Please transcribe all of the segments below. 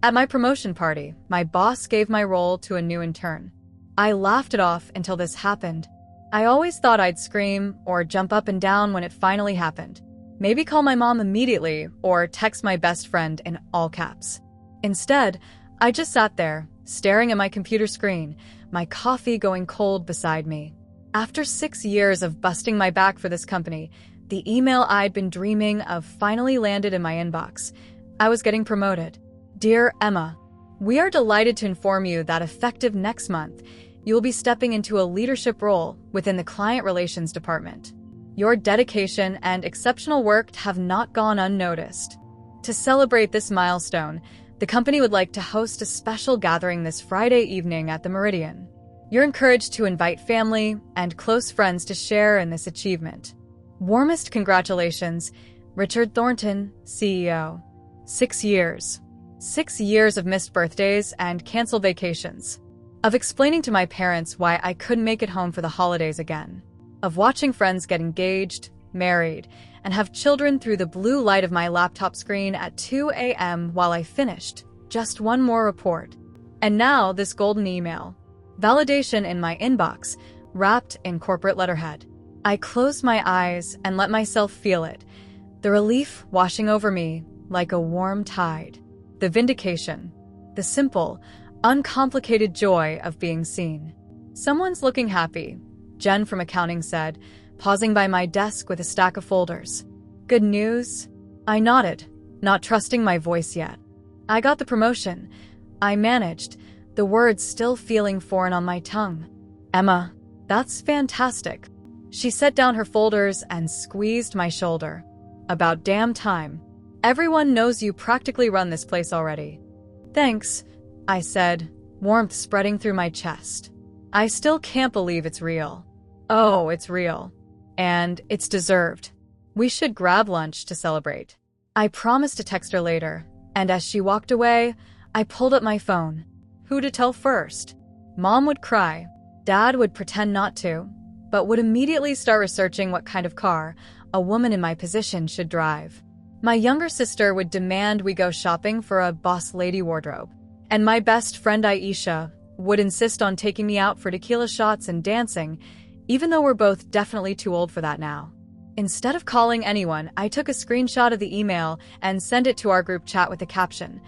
At my promotion party, my boss gave my role to a new intern. I laughed it off until this happened. I always thought I'd scream or jump up and down when it finally happened. Maybe call my mom immediately or text my best friend in all caps. Instead, I just sat there, staring at my computer screen, my coffee going cold beside me. After 6 years of busting my back for this company, the email I'd been dreaming of finally landed in my inbox. I was getting promoted. Dear Emma, we are delighted to inform you that effective next month, you will be stepping into a leadership role within the Client Relations Department. Your dedication and exceptional work have not gone unnoticed. To celebrate this milestone, the company would like to host a special gathering this Friday evening at the Meridian. You're encouraged to invite family and close friends to share in this achievement. Warmest congratulations, Richard Thornton, CEO. 6 years. 6 years of missed birthdays and canceled vacations. Of explaining to my parents why I couldn't make it home for the holidays again. Of watching friends get engaged, married, and have children through the blue light of my laptop screen at 2 a.m. while I finished just one more report. And now this golden email. Validation in my inbox, wrapped in corporate letterhead. I closed my eyes and let myself feel it. The relief washing over me like a warm tide. The vindication. The simple, uncomplicated joy of being seen. Someone's looking happy, Jen from accounting said, pausing by my desk with a stack of folders. Good news? I nodded, not trusting my voice yet. I got the promotion. I managed, the words still feeling foreign on my tongue. Emma, that's fantastic. She set down her folders and squeezed my shoulder. About damn time. Everyone knows you practically run this place already. Thanks, I said, warmth spreading through my chest. I still can't believe it's real. Oh, it's real. And it's deserved. We should grab lunch to celebrate. I promised to text her later, and as she walked away, I pulled up my phone. Who to tell first? Mom would cry. Dad would pretend not to, but would immediately start researching what kind of car a woman in my position should drive. My younger sister would demand we go shopping for a boss lady wardrobe. And my best friend Aisha would insist on taking me out for tequila shots and dancing, even though we're both definitely too old for that now. Instead of calling anyone, I took a screenshot of the email and sent it to our group chat with the caption,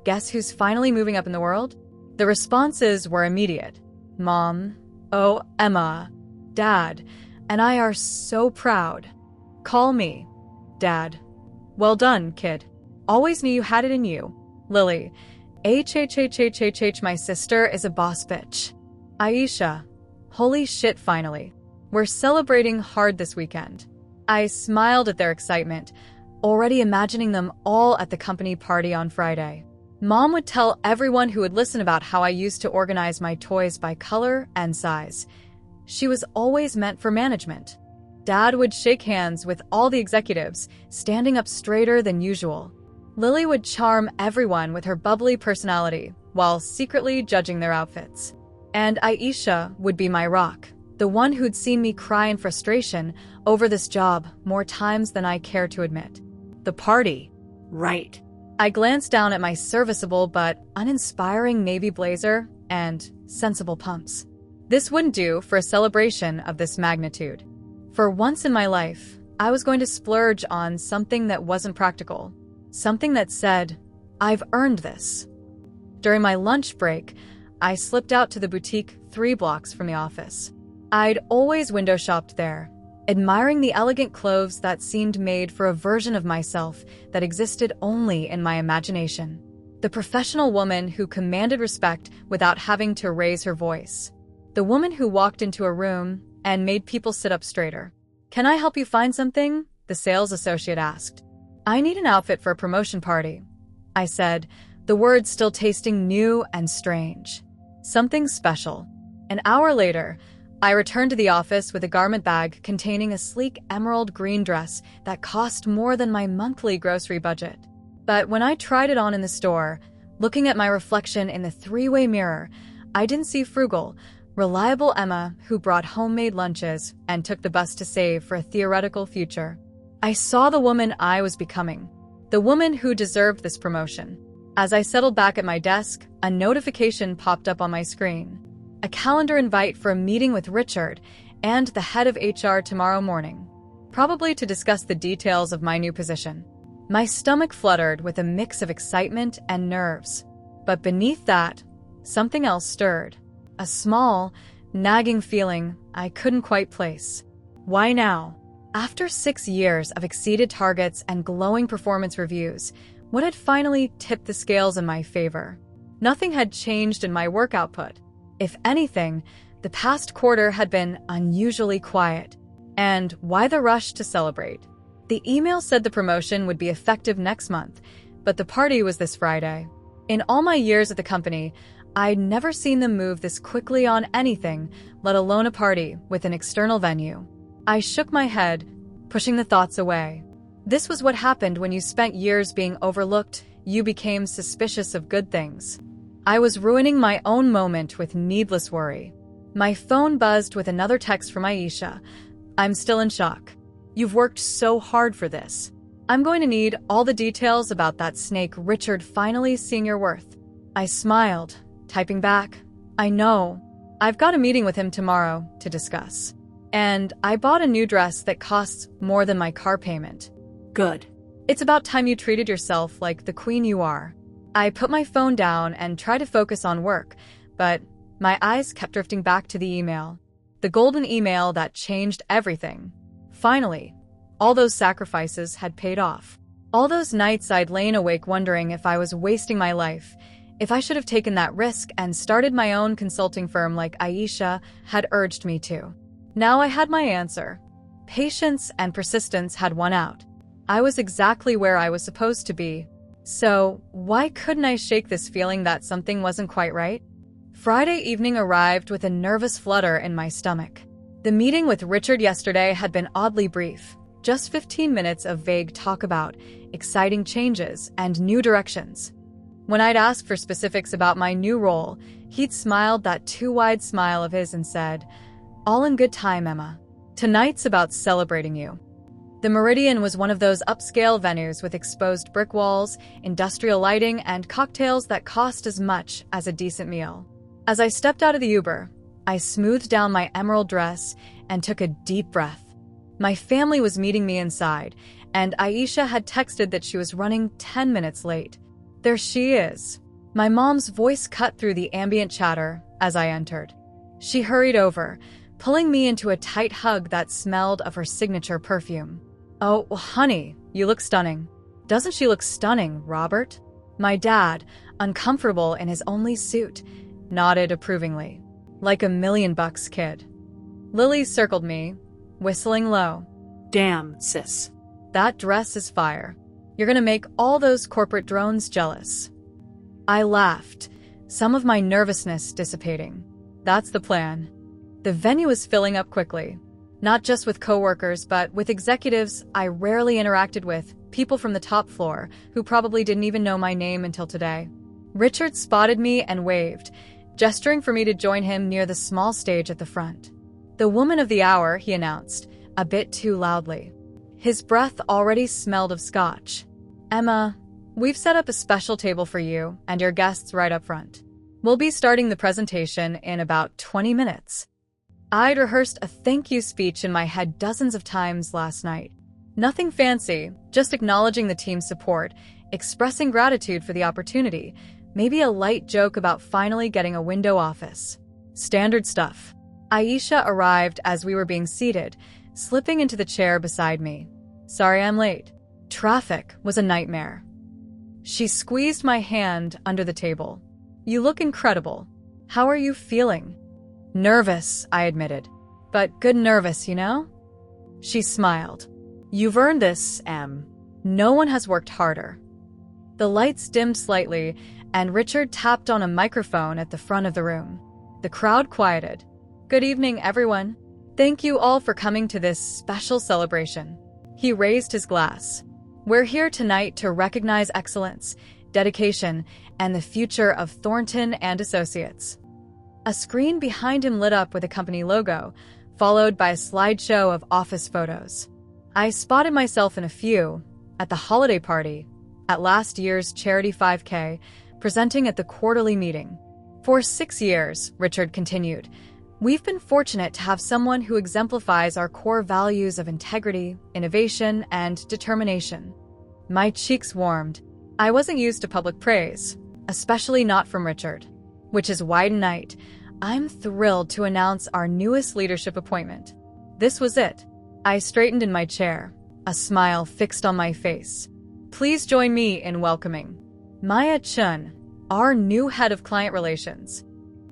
"Guess who's finally moving up in the world?" The responses were immediate. Mom, oh, Emma, Dad, and I are so proud. Call me. Dad. Well done, kid. Always knew you had it in you. Lily. My sister is a boss bitch. Aisha. Holy shit, finally. We're celebrating hard this weekend. I smiled at their excitement, already imagining them all at the company party on Friday. Mom would tell everyone who would listen about how I used to organize my toys by color and size. She was always meant for management. Dad would shake hands with all the executives, standing up straighter than usual. Lily would charm everyone with her bubbly personality, while secretly judging their outfits. And Aisha would be my rock, the one who'd seen me cry in frustration over this job more times than I care to admit. The party. Right. I glanced down at my serviceable but uninspiring navy blazer and sensible pumps. This wouldn't do for a celebration of this magnitude. For once in my life, I was going to splurge on something that wasn't practical. Something that said, I've earned this. During my lunch break, I slipped out to the boutique 3 blocks from the office. I'd always window shopped there, admiring the elegant clothes that seemed made for a version of myself that existed only in my imagination. The professional woman who commanded respect without having to raise her voice. The woman who walked into a room and made people sit up straighter. Can I help you find something? The sales associate asked. I need an outfit for a promotion party, I said, the words still tasting new and strange. Something special. An hour later, I returned to the office with a garment bag containing a sleek emerald green dress that cost more than my monthly grocery budget. But when I tried it on in the store, looking at my reflection in the 3-way mirror, I didn't see frugal, reliable Emma who brought homemade lunches and took the bus to save for a theoretical future. I saw the woman I was becoming, the woman who deserved this promotion. As I settled back at my desk, a notification popped up on my screen. A calendar invite for a meeting with Richard and the head of HR tomorrow morning, probably to discuss the details of my new position. My stomach fluttered with a mix of excitement and nerves. But beneath that, something else stirred. A small, nagging feeling I couldn't quite place. Why now? After 6 years of exceeded targets and glowing performance reviews, what had finally tipped the scales in my favor? Nothing had changed in my work output. If anything, the past quarter had been unusually quiet. And why the rush to celebrate? The email said the promotion would be effective next month, but the party was this Friday. In all my years at the company, I'd never seen them move this quickly on anything, let alone a party with an external venue. I shook my head, pushing the thoughts away. This was what happened when you spent years being overlooked. You became suspicious of good things. I was ruining my own moment with needless worry. My phone buzzed with another text from Aisha. I'm still in shock. You've worked so hard for this. I'm going to need all the details about that snake Richard finally seeing your worth. I smiled, typing back, I know. I've got a meeting with him tomorrow to discuss. And I bought a new dress that costs more than my car payment. Good. It's about time you treated yourself like the queen you are. I put my phone down and tried to focus on work, but my eyes kept drifting back to the email. The golden email that changed everything. Finally, all those sacrifices had paid off. All those nights I'd lain awake wondering if I was wasting my life, if I should have taken that risk and started my own consulting firm like Aisha had urged me to. Now I had my answer. Patience and persistence had won out. I was exactly where I was supposed to be. So, why couldn't I shake this feeling that something wasn't quite right? Friday evening arrived with a nervous flutter in my stomach. The meeting with Richard yesterday had been oddly brief. Just 15 minutes of vague talk about exciting changes and new directions. When I'd asked for specifics about my new role, he'd smiled that too wide smile of his and said, all in good time, Emma. Tonight's about celebrating you. The Meridian was one of those upscale venues with exposed brick walls, industrial lighting, and cocktails that cost as much as a decent meal. As I stepped out of the Uber, I smoothed down my emerald dress and took a deep breath. My family was meeting me inside, and Aisha had texted that she was running 10 minutes late. There she is. My mom's voice cut through the ambient chatter as I entered. She hurried over, pulling me into a tight hug that smelled of her signature perfume. Oh, honey, you look stunning. Doesn't she look stunning, Robert? My dad, uncomfortable in his only suit, nodded approvingly. Like $1 million, kid. Lily circled me, whistling low. Damn, sis. That dress is fire. You're gonna make all those corporate drones jealous. I laughed, some of my nervousness dissipating. That's the plan. The venue was filling up quickly. Not just with coworkers, but with executives I rarely interacted with, people from the top floor, who probably didn't even know my name until today. Richard spotted me and waved, gesturing for me to join him near the small stage at the front. The woman of the hour, he announced, a bit too loudly. His breath already smelled of scotch. Emma, we've set up a special table for you and your guests right up front. We'll be starting the presentation in about 20 minutes. I'd rehearsed a thank you speech in my head dozens of times last night. Nothing fancy, just acknowledging the team's support, expressing gratitude for the opportunity, maybe a light joke about finally getting a window office. Standard stuff. Aisha arrived as we were being seated, slipping into the chair beside me. Sorry I'm late. Traffic was a nightmare. She squeezed my hand under the table. You look incredible. How are you feeling? Nervous, I admitted. But good nervous, you know? She smiled. You've earned this, Em. No one has worked harder. The lights dimmed slightly, and Richard tapped on a microphone at the front of the room. The crowd quieted. Good evening, everyone. Thank you all for coming to this special celebration. He raised his glass. We're here tonight to recognize excellence, dedication, and the future of Thornton and Associates. A screen behind him lit up with a company logo, followed by a slideshow of office photos. I spotted myself in a few, at the holiday party, at last year's charity 5K, presenting at the quarterly meeting. For 6 years, Richard continued, we've been fortunate to have someone who exemplifies our core values of integrity, innovation, and determination. My cheeks warmed. I wasn't used to public praise, especially not from Richard. Which is why tonight, I'm thrilled to announce our newest leadership appointment. This was it. I straightened in my chair, a smile fixed on my face. Please join me in welcoming Maya Chun, our new head of client relations.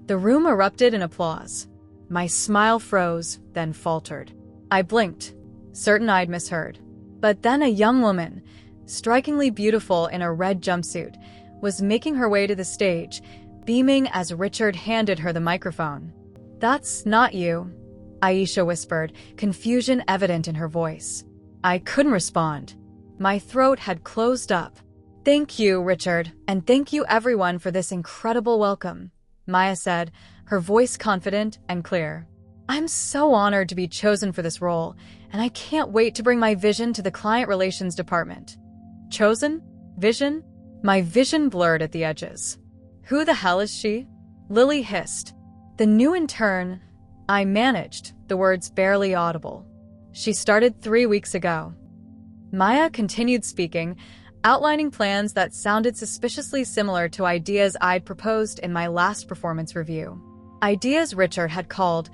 The room erupted in applause. My smile froze, then faltered. I blinked, certain I'd misheard. But then a young woman, strikingly beautiful in a red jumpsuit, was making her way to the stage, beaming as Richard handed her the microphone. That's not you, Aisha whispered, confusion evident in her voice. I couldn't respond. My throat had closed up. Thank you, Richard, and thank you everyone for this incredible welcome, Maya said, her voice confident and clear. I'm so honored to be chosen for this role, and I can't wait to bring my vision to the client relations department. Chosen? Vision? My vision blurred at the edges. Who the hell is she? Lily hissed. The new intern. I managed, the words barely audible. She started 3 weeks ago. Maya continued speaking, outlining plans that sounded suspiciously similar to ideas I'd proposed in my last performance review. Ideas Richard had called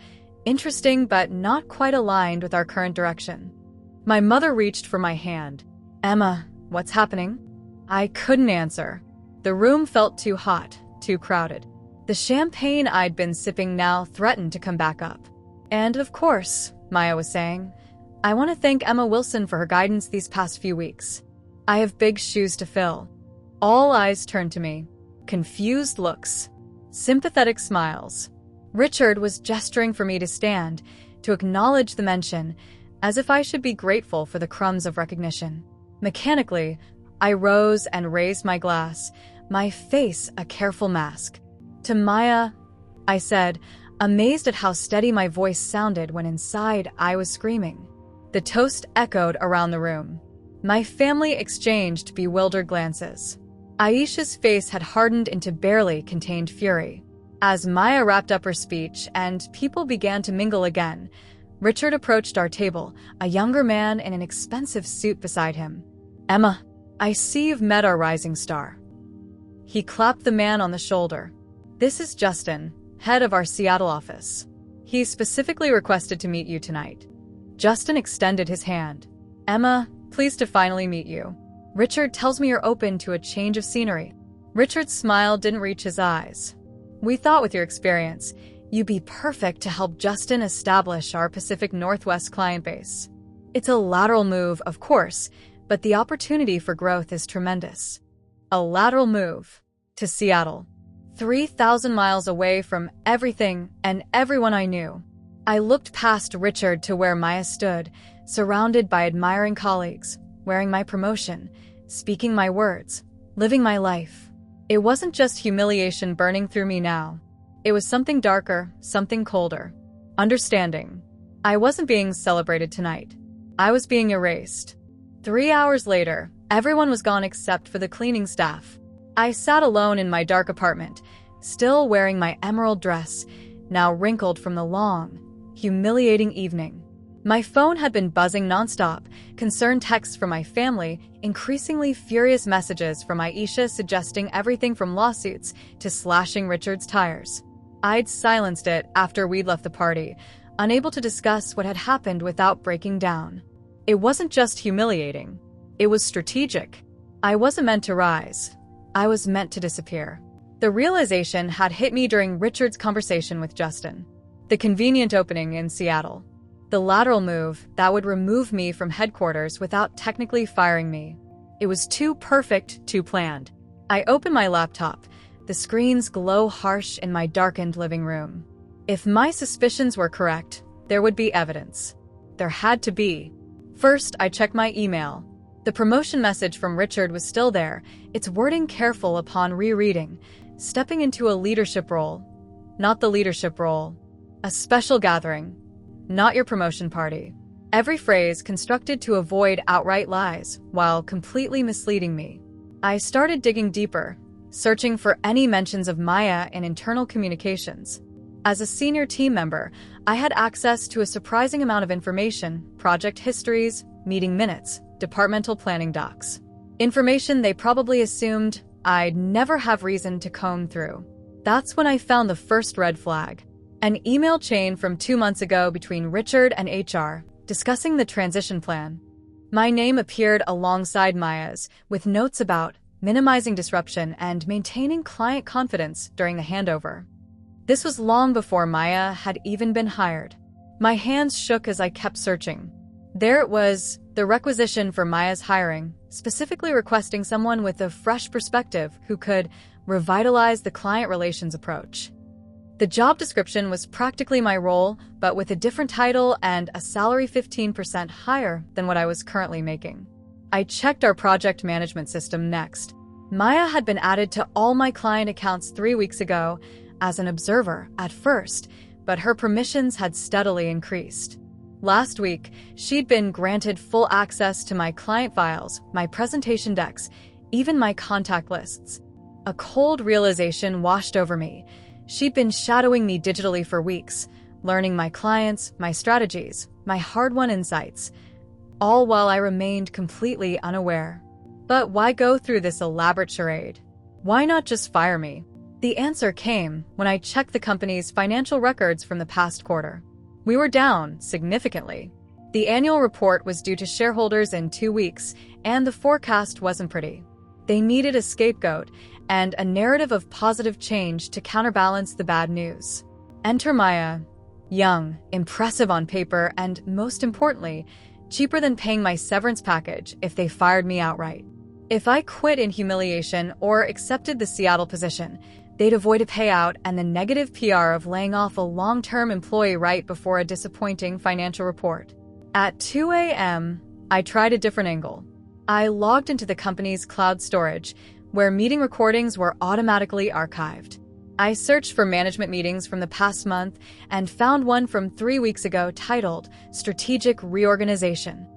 interesting but not quite aligned with our current direction. My mother reached for my hand. Emma, what's happening? I couldn't answer. The room felt too hot, too crowded. The champagne I'd been sipping now threatened to come back up. And of course, Maya was saying, I want to thank Emma Wilson for her guidance these past few weeks. I have big shoes to fill. All eyes turned to me. Confused looks. Sympathetic smiles. Richard was gesturing for me to stand, to acknowledge the mention, as if I should be grateful for the crumbs of recognition. Mechanically, I rose and raised my glass, my face a careful mask. To Maya, I said, amazed at how steady my voice sounded when inside I was screaming. The toast echoed around the room. My family exchanged bewildered glances. Aisha's face had hardened into barely contained fury. As Maya wrapped up her speech and people began to mingle again, Richard approached our table, a younger man in an expensive suit beside him. Emma, I see you've met our rising star. He clapped the man on the shoulder. This is Justin, head of our Seattle office. He specifically requested to meet you tonight. Justin extended his hand. Emma, pleased to finally meet you. Richard tells me you're open to a change of scenery. Richard's smile didn't reach his eyes. We thought with your experience, you'd be perfect to help Justin establish our Pacific Northwest client base. It's a lateral move, of course, but the opportunity for growth is tremendous. A lateral move to Seattle, 3,000 miles away from everything and everyone I knew. I looked past Richard to where Maya stood, surrounded by admiring colleagues, wearing my promotion, speaking my words, living my life. It wasn't just humiliation burning through me now. It was something darker, something colder. Understanding. I wasn't being celebrated tonight. I was being erased. 3 hours later, everyone was gone except for the cleaning staff. I sat alone in my dark apartment, still wearing my emerald dress, now wrinkled from the long, humiliating evening. My phone had been buzzing nonstop, concerned texts from my family, increasingly furious messages from Aisha suggesting everything from lawsuits to slashing Richard's tires. I'd silenced it after we'd left the party, unable to discuss what had happened without breaking down. It wasn't just humiliating. It was strategic. I wasn't meant to rise. I was meant to disappear. The realization had hit me during Richard's conversation with Justin. The convenient opening in Seattle. The lateral move that would remove me from headquarters without technically firing me. It was too perfect, too planned. I opened my laptop. The screen's glow harsh in my darkened living room. If my suspicions were correct, there would be evidence. There had to be. First, I checked my email. The promotion message from Richard was still there, its wording careful upon rereading. Stepping into a leadership role. Not the leadership role. A special gathering. Not your promotion party. Every phrase constructed to avoid outright lies, while completely misleading me. I started digging deeper, searching for any mentions of Maya in internal communications. As a senior team member, I had access to a surprising amount of information: project histories, meeting minutes, departmental planning docs. Information they probably assumed I'd never have reason to comb through. That's when I found the first red flag. An email chain from 2 months ago between Richard and HR, discussing the transition plan. My name appeared alongside Maya's, with notes about minimizing disruption and maintaining client confidence during the handover. This was long before Maya had even been hired. My hands shook as I kept searching. There it was, the requisition for Maya's hiring, specifically requesting someone with a fresh perspective who could revitalize the client relations approach. The job description was practically my role, but with a different title and a salary 15% higher than what I was currently making. I checked our project management system next. Maya had been added to all my client accounts 3 weeks ago as an observer at first, but her permissions had steadily increased. Last week, she'd been granted full access to my client files, my presentation decks, even my contact lists. A cold realization washed over me. She'd been shadowing me digitally for weeks, learning my clients, my strategies, my hard-won insights, all while I remained completely unaware. But why go through this elaborate charade? Why not just fire me? The answer came when I checked the company's financial records from the past quarter. We were down significantly. The annual report was due to shareholders in 2 weeks, and the forecast wasn't pretty. They needed a scapegoat and a narrative of positive change to counterbalance the bad news. Enter Maya. Young, impressive on paper, and most importantly, cheaper than paying my severance package if they fired me outright. If I quit in humiliation or accepted the Seattle position, they'd avoid a payout and the negative PR of laying off a long-term employee right before a disappointing financial report. At 2 a.m., I tried a different angle. I logged into the company's cloud storage, where meeting recordings were automatically archived. I searched for management meetings from the past month and found one from 3 weeks ago titled Strategic Reorganization.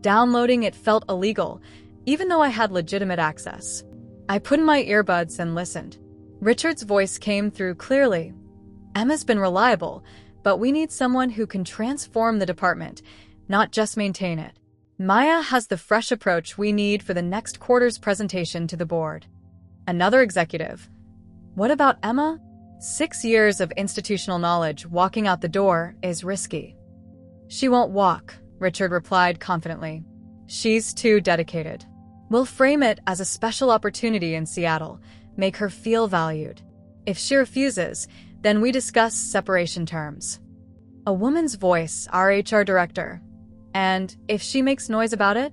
Downloading it felt illegal, even though I had legitimate access. I put in my earbuds and listened. Richard's voice came through clearly. Emma's been reliable, but we need someone who can transform the department, not just maintain it. Maya has the fresh approach we need for the next quarter's presentation to the board. Another executive. What about Emma? 6 years of institutional knowledge walking out the door is risky. She won't walk, Richard replied confidently. She's too dedicated. We'll frame it as a special opportunity in Seattle, make her feel valued. If she refuses, then we discuss separation terms. A woman's voice, our HR director. And if she makes noise about it?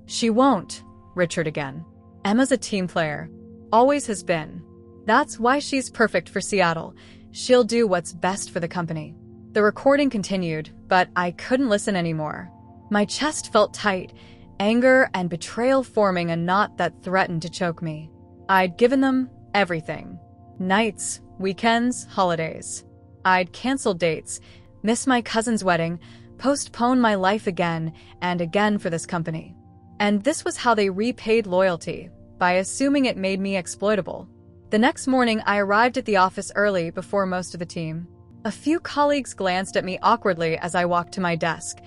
She won't, Richard again. Emma's a team player. Always has been. That's why she's perfect for Seattle. She'll do what's best for the company. The recording continued, but I couldn't listen anymore. My chest felt tight, anger and betrayal forming a knot that threatened to choke me. I'd given them everything. Nights, weekends, holidays. I'd canceled dates, missed my cousin's wedding, postponed my life again and again for this company. And this was how they repaid loyalty, by assuming it made me exploitable. The next morning, I arrived at the office early before most of the team. A few colleagues glanced at me awkwardly as I walked to my desk,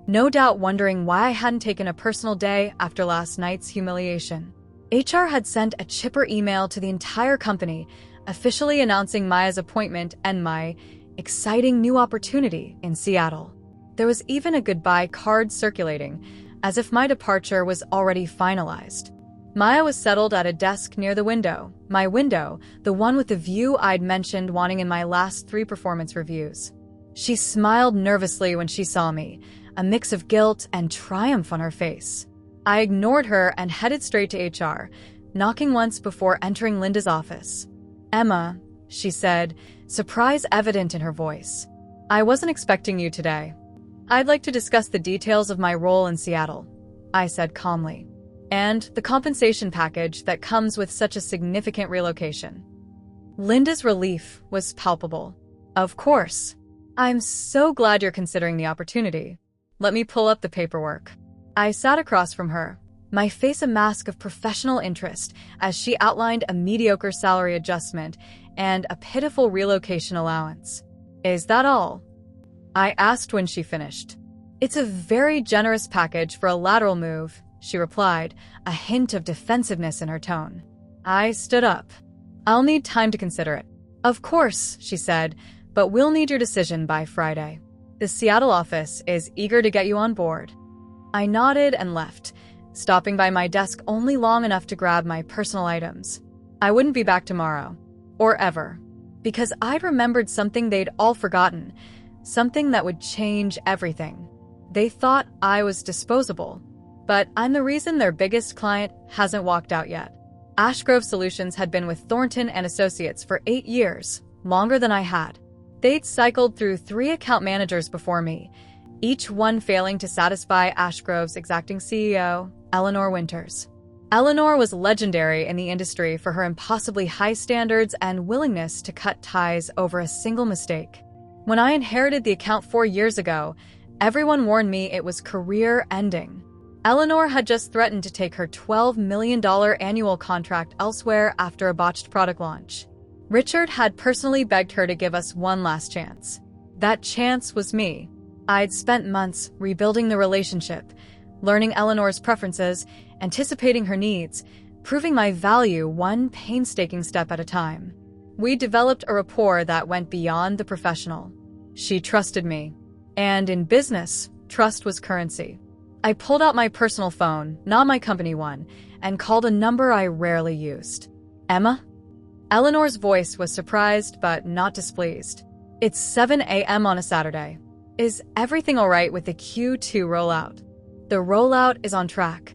no doubt wondering why I hadn't taken a personal day after last night's humiliation. HR had sent a chipper email to the entire company, officially announcing Maya's appointment and my exciting new opportunity in Seattle. There was even a goodbye card circulating, as if my departure was already finalized. Maya was settled at a desk near the window, my window, the one with the view I'd mentioned wanting in my last 3 performance reviews. She smiled nervously when she saw me, a mix of guilt and triumph on her face. I ignored her and headed straight to HR, knocking once before entering Linda's office. Emma, she said, surprise evident in her voice. I wasn't expecting you today. I'd like to discuss the details of my role in Seattle, I said calmly, and the compensation package that comes with such a significant relocation. Linda's relief was palpable. Of course. I'm so glad you're considering the opportunity. Let me pull up the paperwork. I sat across from her, my face a mask of professional interest as she outlined a mediocre salary adjustment and a pitiful relocation allowance. "Is that all?" I asked when she finished. "It's a very generous package for a lateral move," she replied, a hint of defensiveness in her tone. I stood up. "I'll need time to consider it." "Of course," she said, "but we'll need your decision by Friday. The Seattle office is eager to get you on board." I nodded and left, stopping by my desk only long enough to grab my personal items. I wouldn't be back tomorrow, or ever, because I'd remembered something they'd all forgotten, something that would change everything. They thought I was disposable, but I'm the reason their biggest client hasn't walked out yet. Ashgrove Solutions had been with Thornton and Associates for 8 years, longer than I had. They'd cycled through 3 account managers before me, each one failing to satisfy Ashgrove's exacting CEO, Eleanor Winters. Eleanor was legendary in the industry for her impossibly high standards and willingness to cut ties over a single mistake. When I inherited the account 4 years ago, everyone warned me it was career-ending. Eleanor had just threatened to take her $12 million annual contract elsewhere after a botched product launch. Richard had personally begged her to give us one last chance. That chance was me. I'd spent months rebuilding the relationship, learning Eleanor's preferences, anticipating her needs, proving my value one painstaking step at a time. We developed a rapport that went beyond the professional. She trusted me. And in business, trust was currency. I pulled out my personal phone, not my company one, and called a number I rarely used. "Emma?" Eleanor's voice was surprised but not displeased. "It's 7 a.m. on a Saturday. Is everything all right with the Q2 rollout?" "The rollout is on track,"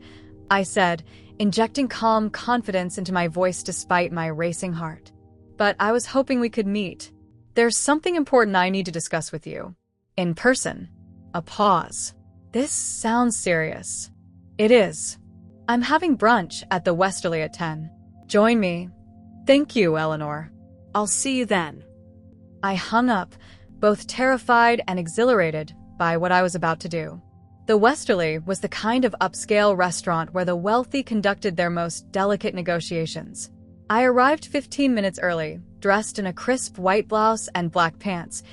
I said, injecting calm confidence into my voice despite my racing heart. "But I was hoping we could meet. There's something important I need to discuss with you. In person." A pause. "This sounds serious." "It is. I'm having brunch at the Westerly at 10. Join me." "Thank you, Eleanor. I'll see you then." I hung up, both terrified and exhilarated by what I was about to do. The Westerly was the kind of upscale restaurant where the wealthy conducted their most delicate negotiations. I arrived 15 minutes early, dressed in a crisp white blouse and black pants,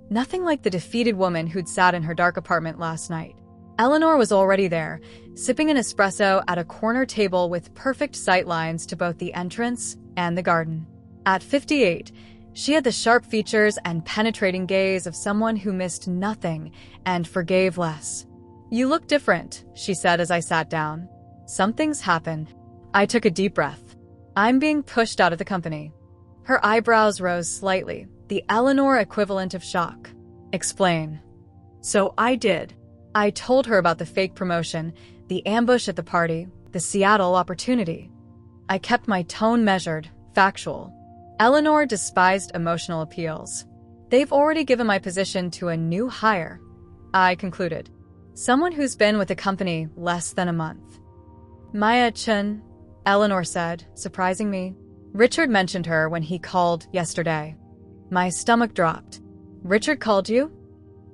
nothing like the defeated woman who'd sat in her dark apartment last night. Eleanor was already there, sipping an espresso at a corner table with perfect sight lines to both the entrance and the garden. At 58, she had the sharp features and penetrating gaze of someone who missed nothing and forgave less. "You look different," she said as I sat down. "Something's happened." I took a deep breath. "I'm being pushed out of the company." Her eyebrows rose slightly, the Eleanor equivalent of shock. "Explain." So I did. I told her about the fake promotion, the ambush at the party, the Seattle opportunity. I kept my tone measured, factual. Eleanor despised emotional appeals. "They've already given my position to a new hire," I concluded. "Someone who's been with the company less than a month." "Maya Chen," Eleanor said, surprising me. "Richard mentioned her when he called yesterday." My stomach dropped. "Richard called you?"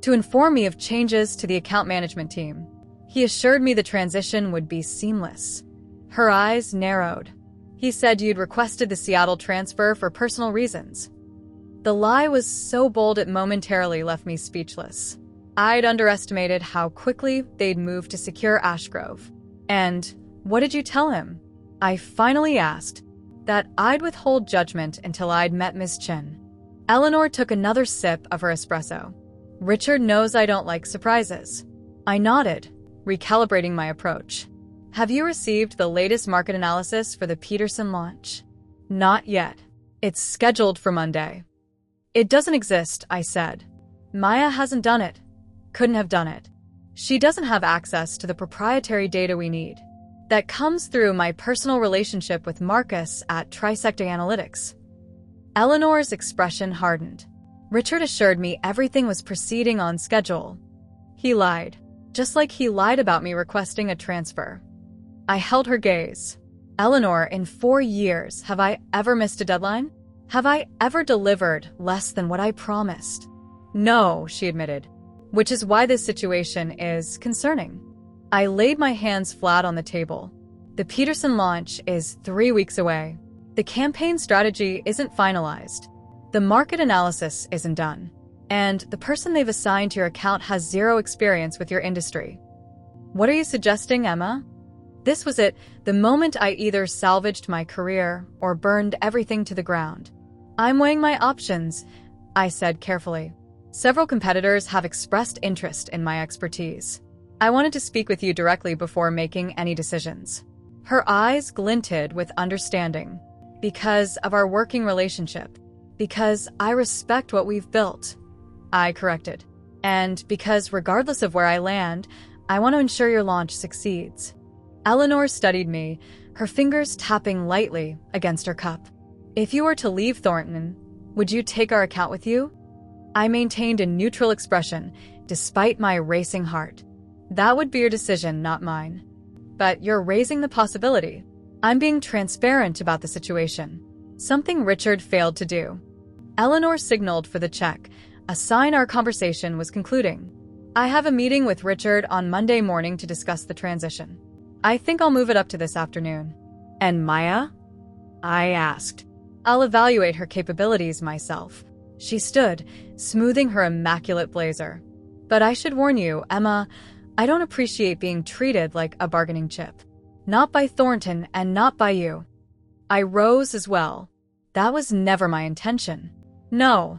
"To inform me of changes to the account management team. He assured me the transition would be seamless." Her eyes narrowed. "He said you'd requested the Seattle transfer for personal reasons." The lie was so bold it momentarily left me speechless. I'd underestimated how quickly they'd move to secure Ashgrove. "And what did you tell him?" I finally asked. "That I'd withhold judgment until I'd met Ms. Chen." Eleanor took another sip of her espresso. "Richard knows I don't like surprises." I nodded, recalibrating my approach. "Have you received the latest market analysis for the Peterson launch?" "Not yet. It's scheduled for Monday." "It doesn't exist," I said. "Maya hasn't done it. Couldn't have done it. She doesn't have access to the proprietary data we need. That comes through my personal relationship with Marcus at Trisecta Analytics." Eleanor's expression hardened. "Richard assured me everything was proceeding on schedule." "He lied. Just like he lied about me requesting a transfer." I held her gaze. "Eleanor, in 4 years, have I ever missed a deadline? Have I ever delivered less than what I promised?" "No," she admitted, "which is why this situation is concerning." I laid my hands flat on the table. The Peterson launch is 3 weeks away. The campaign strategy isn't finalized. The market analysis isn't done. And the person they've assigned to your account has zero experience with your industry. What are you suggesting, Emma? This was it, the moment I either salvaged my career or burned everything to the ground. I'm weighing my options, I said carefully. Several competitors have expressed interest in my expertise. I wanted to speak with you directly before making any decisions. Her eyes glinted with understanding. Because of our working relationship. Because I respect what we've built. I corrected. And because regardless of where I land, I want to ensure your launch succeeds. Eleanor studied me, her fingers tapping lightly against her cup. If you were to leave Thornton, would you take our account with you? I maintained a neutral expression, despite my racing heart. That would be your decision, not mine. But you're raising the possibility. I'm being transparent about the situation. Something Richard failed to do. Eleanor signaled for the check, a sign our conversation was concluding. I have a meeting with Richard on Monday morning to discuss the transition. I think I'll move it up to this afternoon. And Maya? I asked. I'll evaluate her capabilities myself. She stood, smoothing her immaculate blazer. But I should warn you, Emma, I don't appreciate being treated like a bargaining chip. Not by Thornton and not by you. I rose as well. That was never my intention. No.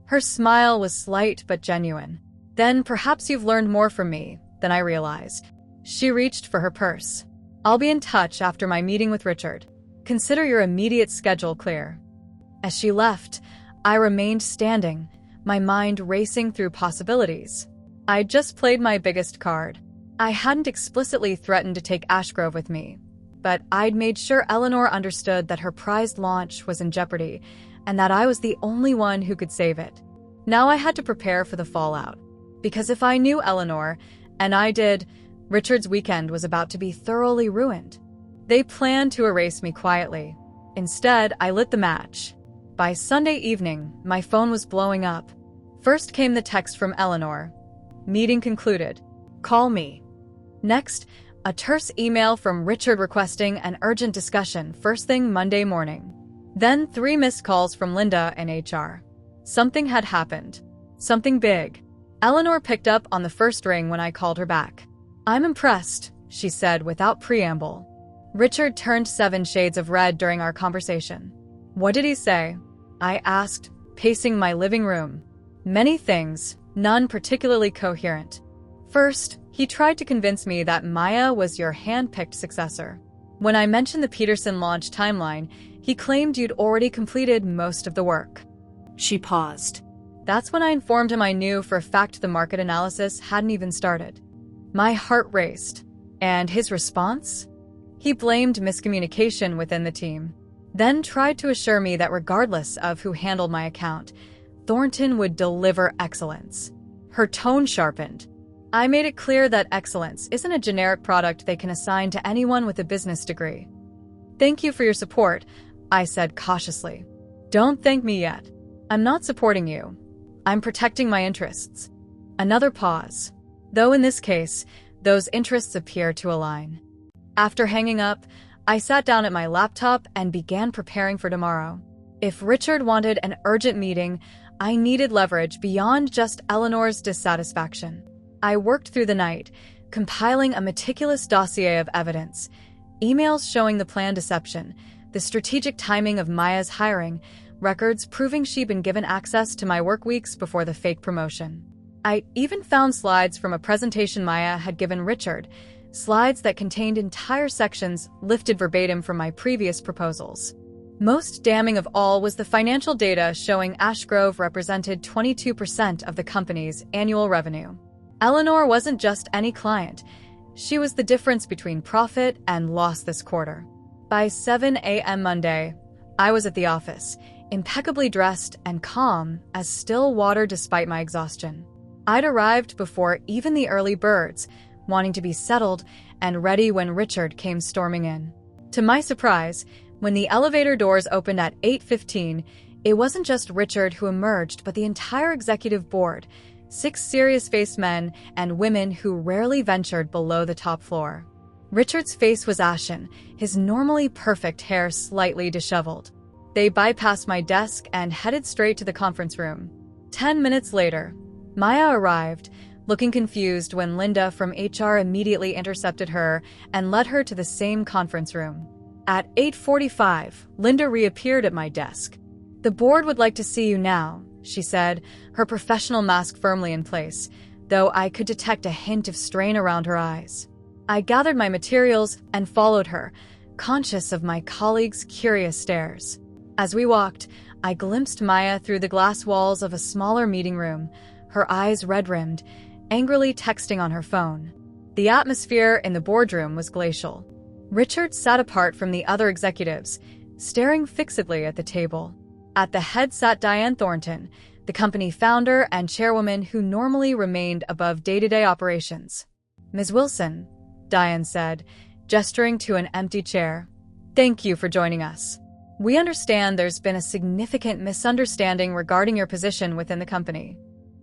Her smile was slight but genuine. Then perhaps you've learned more from me than I realized. She reached for her purse. I'll be in touch after my meeting with Richard. Consider your immediate schedule clear. As she left, I remained standing, my mind racing through possibilities. I'd just played my biggest card. I hadn't explicitly threatened to take Ashgrove with me, but I'd made sure Eleanor understood that her prized launch was in jeopardy and that I was the only one who could save it. Now I had to prepare for the fallout, because if I knew Eleanor, and I did, Richard's weekend was about to be thoroughly ruined. They planned to erase me quietly. Instead, I lit the match. By Sunday evening, my phone was blowing up. First came the text from Eleanor. Meeting concluded. Call me. Next, a terse email from Richard requesting an urgent discussion first thing Monday morning. Then 3 missed calls from Linda in HR. Something had happened. Something big. Eleanor picked up on the first ring when I called her back. I'm impressed, she said without preamble. Richard turned 7 shades of red during our conversation. What did he say? I asked, pacing my living room. Many things, none particularly coherent. First, he tried to convince me that Maya was your hand-picked successor. When I mentioned the Peterson launch timeline, he claimed you'd already completed most of the work. She paused. That's when I informed him I knew for a fact the market analysis hadn't even started. My heart raced. And his response? He blamed miscommunication within the team, then tried to assure me that regardless of who handled my account, Thornton would deliver excellence. Her tone sharpened. I made it clear that excellence isn't a generic product they can assign to anyone with a business degree. Thank you for your support, I said cautiously. Don't thank me yet. I'm not supporting you. I'm protecting my interests. Another pause. Though in this case, those interests appear to align. After hanging up, I sat down at my laptop and began preparing for tomorrow. If Richard wanted an urgent meeting, I needed leverage beyond just Eleanor's dissatisfaction. I worked through the night, compiling a meticulous dossier of evidence, emails showing the planned deception, the strategic timing of Maya's hiring, records proving she'd been given access to my work weeks before the fake promotion. I even found slides from a presentation Maya had given Richard, slides that contained entire sections lifted verbatim from my previous proposals. Most damning of all was the financial data showing Ashgrove represented 22% of the company's annual revenue. Eleanor wasn't just any client. She was the difference between profit and loss this quarter. By 7 a.m. Monday, I was at the office, impeccably dressed and calm as still water despite my exhaustion. I'd arrived before even the early birds, wanting to be settled and ready when Richard came storming in. To my surprise, when the elevator doors opened at 8:15, it wasn't just Richard who emerged, but the entire executive board, 6 serious-faced men and women who rarely ventured below the top floor. Richard's face was ashen, his normally perfect hair slightly disheveled. They bypassed my desk and headed straight to the conference room. 10 minutes later, Maya arrived, looking confused when Linda from HR immediately intercepted her and led her to the same conference room. At 8:45, Linda reappeared at my desk. "The board would like to see you now," she said, her professional mask firmly in place, though I could detect a hint of strain around her eyes. I gathered my materials and followed her, conscious of my colleagues' curious stares. As we walked, I glimpsed Maya through the glass walls of a smaller meeting room, her eyes red-rimmed, angrily texting on her phone. The atmosphere in the boardroom was glacial. Richard sat apart from the other executives, staring fixedly at the table. At the head sat Diane Thornton, the company founder and chairwoman who normally remained above day-to-day operations. "Ms. Wilson," Diane said, gesturing to an empty chair, "thank you for joining us. We understand there's been a significant misunderstanding regarding your position within the company."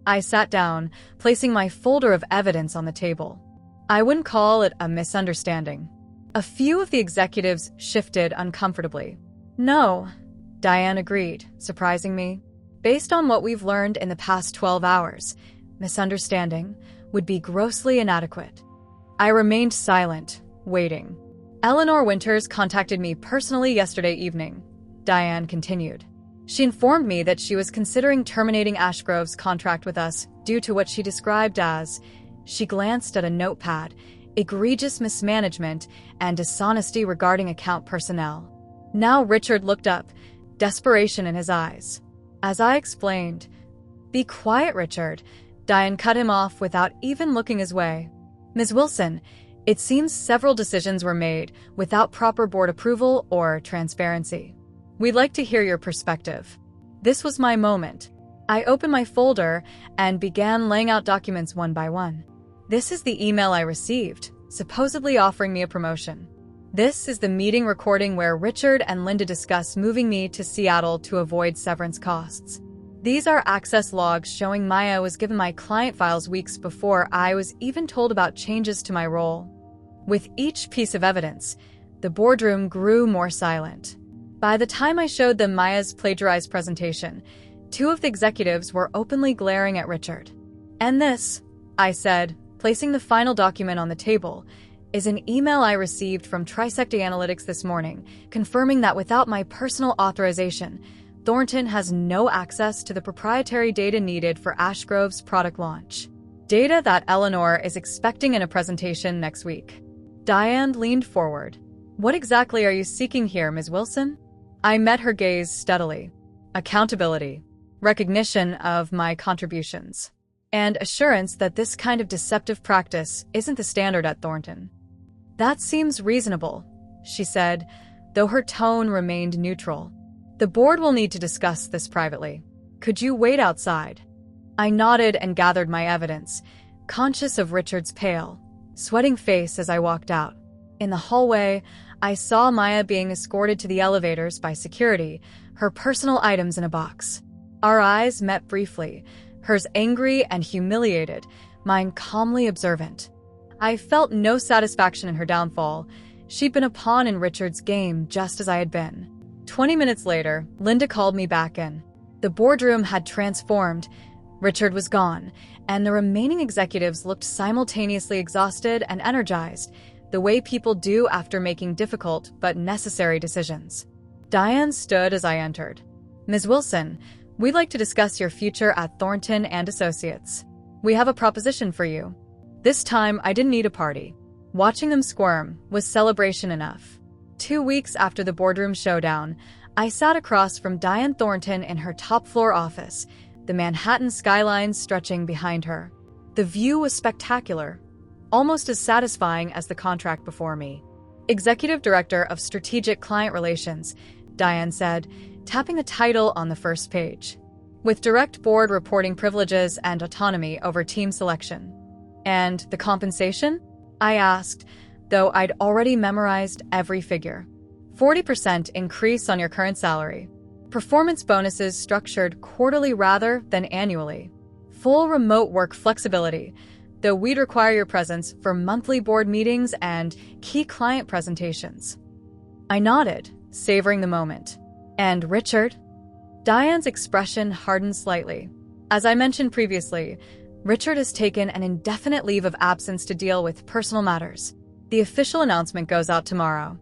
I sat down, placing my folder of evidence on the table. I wouldn't call it a misunderstanding. A few of the executives shifted uncomfortably. "No," Diane agreed, surprising me. "Based on what we've learned in the past 12 hours, misunderstanding would be grossly inadequate." I remained silent, waiting. "Eleanor Winters contacted me personally yesterday evening," Diane continued. "She informed me that she was considering terminating Ashgrove's contract with us due to what she described as," she glanced at a notepad, "egregious mismanagement and dishonesty regarding account personnel." Now Richard looked up, desperation in his eyes. As I explained, "Be quiet, Richard," Diane cut him off without even looking his way. "Ms. Wilson, it seems several decisions were made without proper board approval or transparency. We'd like to hear your perspective." This was my moment. I opened my folder and began laying out documents one by one. "This is the email I received, supposedly offering me a promotion. This is the meeting recording where Richard and Linda discuss moving me to Seattle to avoid severance costs. These are access logs showing Maya was given my client files weeks before I was even told about changes to my role." With each piece of evidence, the boardroom grew more silent. By the time I showed them Maya's plagiarized presentation, two of the executives were openly glaring at Richard. "And this," I said, placing the final document on the table, "is an email I received from Trisecta Analytics this morning, confirming that without my personal authorization, Thornton has no access to the proprietary data needed for Ashgrove's product launch. Data that Eleanor is expecting in a presentation next week." Diane leaned forward. "What exactly are you seeking here, Ms. Wilson?" I met her gaze steadily. "Accountability, recognition of my contributions, and assurance that this kind of deceptive practice isn't the standard at Thornton." "That seems reasonable," she said, though her tone remained neutral. "The board will need to discuss this privately. Could you wait outside?" I nodded and gathered my evidence, conscious of Richard's pale, sweating face as I walked out. In the hallway, I saw Maya being escorted to the elevators by security, her personal items in a box. Our eyes met briefly, hers angry and humiliated, mine calmly observant. I felt no satisfaction in her downfall. She'd been a pawn in Richard's game just as I had been. 20 minutes later, Linda called me back in. The boardroom had transformed. Richard was gone, and the remaining executives looked simultaneously exhausted and energized, the way people do after making difficult but necessary decisions. Diane stood as I entered. "Ms. Wilson, we'd like to discuss your future at Thornton and Associates. We have a proposition for you." This time, I didn't need a party. Watching them squirm was celebration enough. 2 weeks after the boardroom showdown, I sat across from Diane Thornton in her top-floor office, the Manhattan skyline stretching behind her. The view was spectacular, almost as satisfying as the contract before me. "Executive Director of Strategic Client Relations," Diane said, tapping the title on the first page. "With direct board reporting privileges and autonomy over team selection." "And the compensation?" I asked, though I'd already memorized every figure. 40% increase on your current salary. Performance bonuses structured quarterly rather than annually. Full remote work flexibility, though we'd require your presence for monthly board meetings and key client presentations. I nodded, savoring the moment. And Richard? Diane's expression hardened slightly. As I mentioned previously, Richard has taken an indefinite leave of absence to deal with personal matters. The official announcement goes out tomorrow.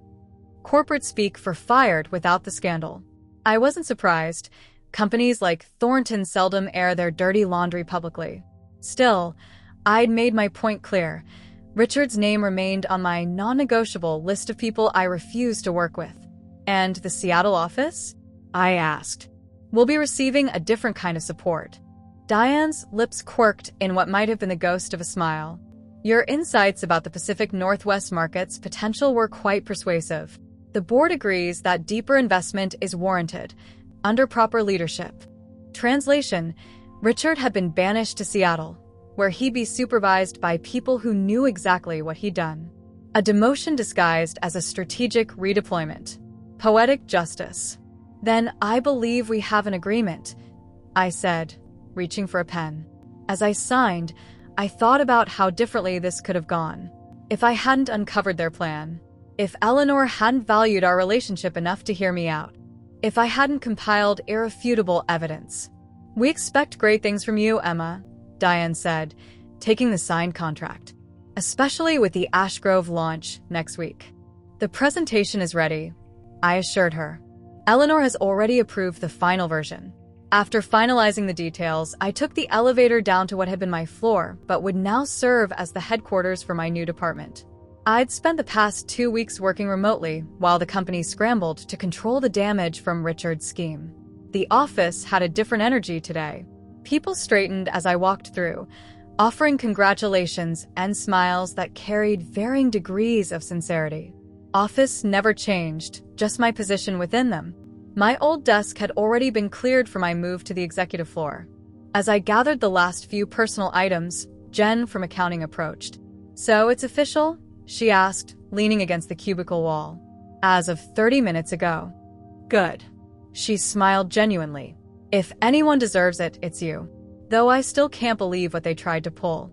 Corporate speak for fired without the scandal. I wasn't surprised. Companies like Thornton seldom air their dirty laundry publicly. Still, I'd made my point clear. Richard's name remained on my non-negotiable list of people I refused to work with. And the Seattle office? I asked. We'll be receiving a different kind of support. Diane's lips quirked in what might have been the ghost of a smile. Your insights about the Pacific Northwest market's potential were quite persuasive. The board agrees that deeper investment is warranted, under proper leadership. Translation: Richard had been banished to Seattle, where he'd be supervised by people who knew exactly what he'd done. A demotion disguised as a strategic redeployment. Poetic justice. Then I believe we have an agreement, I said, reaching for a pen. As I signed, I thought about how differently this could have gone. If I hadn't uncovered their plan. If Eleanor hadn't valued our relationship enough to hear me out. If I hadn't compiled irrefutable evidence. We expect great things from you, Emma, Diane said, taking the signed contract. Especially with the Ash Grove launch next week. The presentation is ready, I assured her. Eleanor has already approved the final version. After finalizing the details, I took the elevator down to what had been my floor, but would now serve as the headquarters for my new department. I'd spent the past 2 weeks working remotely while the company scrambled to control the damage from Richard's scheme. The office had a different energy today. People straightened as I walked through, offering congratulations and smiles that carried varying degrees of sincerity. Office never changed, just my position within them. My old desk had already been cleared for my move to the executive floor. As I gathered the last few personal items, Jen from accounting approached. So it's official? She asked, leaning against the cubicle wall. As of 30 minutes ago. Good. She smiled genuinely. If anyone deserves it, it's you. Though I still can't believe what they tried to pull.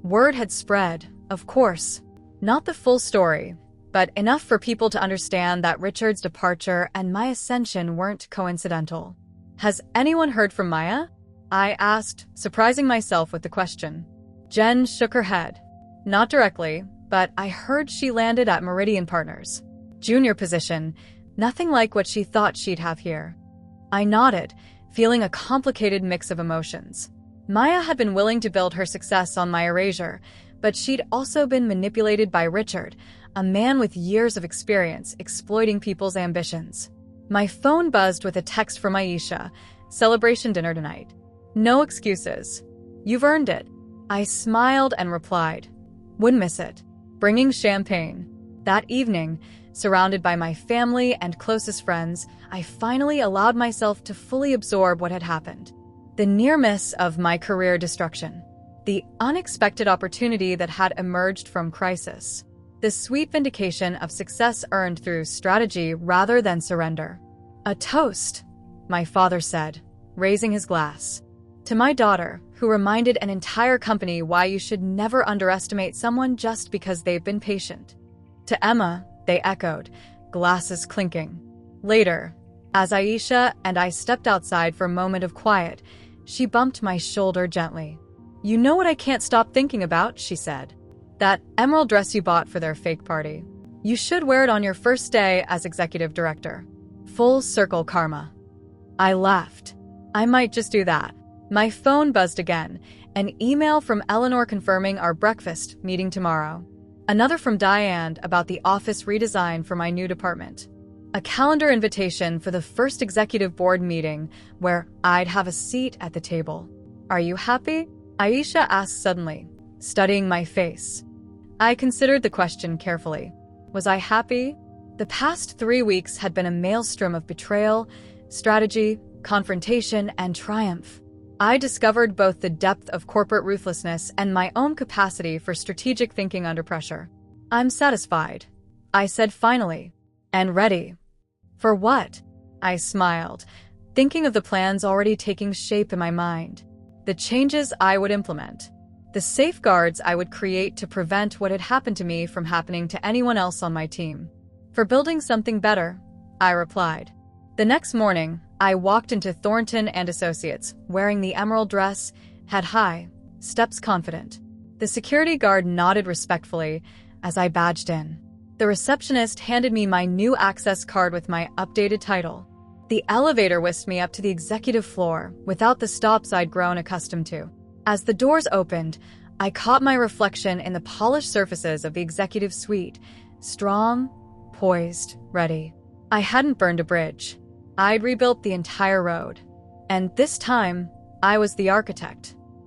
Word had spread, of course. Not the full story, but enough for people to understand that Richard's departure and my ascension weren't coincidental. Has anyone heard from Maya? I asked, surprising myself with the question. Jen shook her head. Not directly, but I heard she landed at Meridian Partners. Junior position, nothing like what she thought she'd have here. I nodded, feeling a complicated mix of emotions. Maya had been willing to build her success on my erasure, but she'd also been manipulated by Richard, a man with years of experience exploiting people's ambitions. My phone buzzed with a text from Aisha, celebration dinner tonight. No excuses. You've earned it. I smiled and replied. Wouldn't miss it. Bringing champagne. That evening, surrounded by my family and closest friends, I finally allowed myself to fully absorb what had happened. The near miss of my career destruction. The unexpected opportunity that had emerged from crisis. The sweet vindication of success earned through strategy rather than surrender. A toast, my father said, raising his glass. To my daughter, who reminded an entire company why you should never underestimate someone just because they've been patient. To Emma, they echoed, glasses clinking. Later, as Aisha and I stepped outside for a moment of quiet, she bumped my shoulder gently. You know what I can't stop thinking about, she said. That emerald dress you bought for their fake party. You should wear it on your first day as executive director. Full circle karma. I laughed. I might just do that. My phone buzzed again, an email from Eleanor confirming our breakfast meeting tomorrow. Another from Diane about the office redesign for my new department. A calendar invitation for the first executive board meeting where I'd have a seat at the table. Are you happy? Aisha asked suddenly, studying my face. I considered the question carefully. Was I happy? The past 3 weeks had been a maelstrom of betrayal, strategy, confrontation, and triumph. I discovered both the depth of corporate ruthlessness and my own capacity for strategic thinking under pressure. I'm satisfied, I said finally, and ready. For what? I smiled, thinking of the plans already taking shape in my mind. The changes I would implement. the safeguards I would create to prevent what had happened to me from happening to anyone else on my team. For building something better, I replied. The next morning, I walked into Thornton and Associates, wearing the emerald dress, head high, steps confident. The security guard nodded respectfully as I badged in. The receptionist handed me my new access card with my updated title. The elevator whisked me up to the executive floor without the stops I'd grown accustomed to. As the doors opened, I caught my reflection in the polished surfaces of the executive suite, strong, poised, ready. I hadn't burned a bridge. I'd rebuilt the entire road. And this time, I was the architect.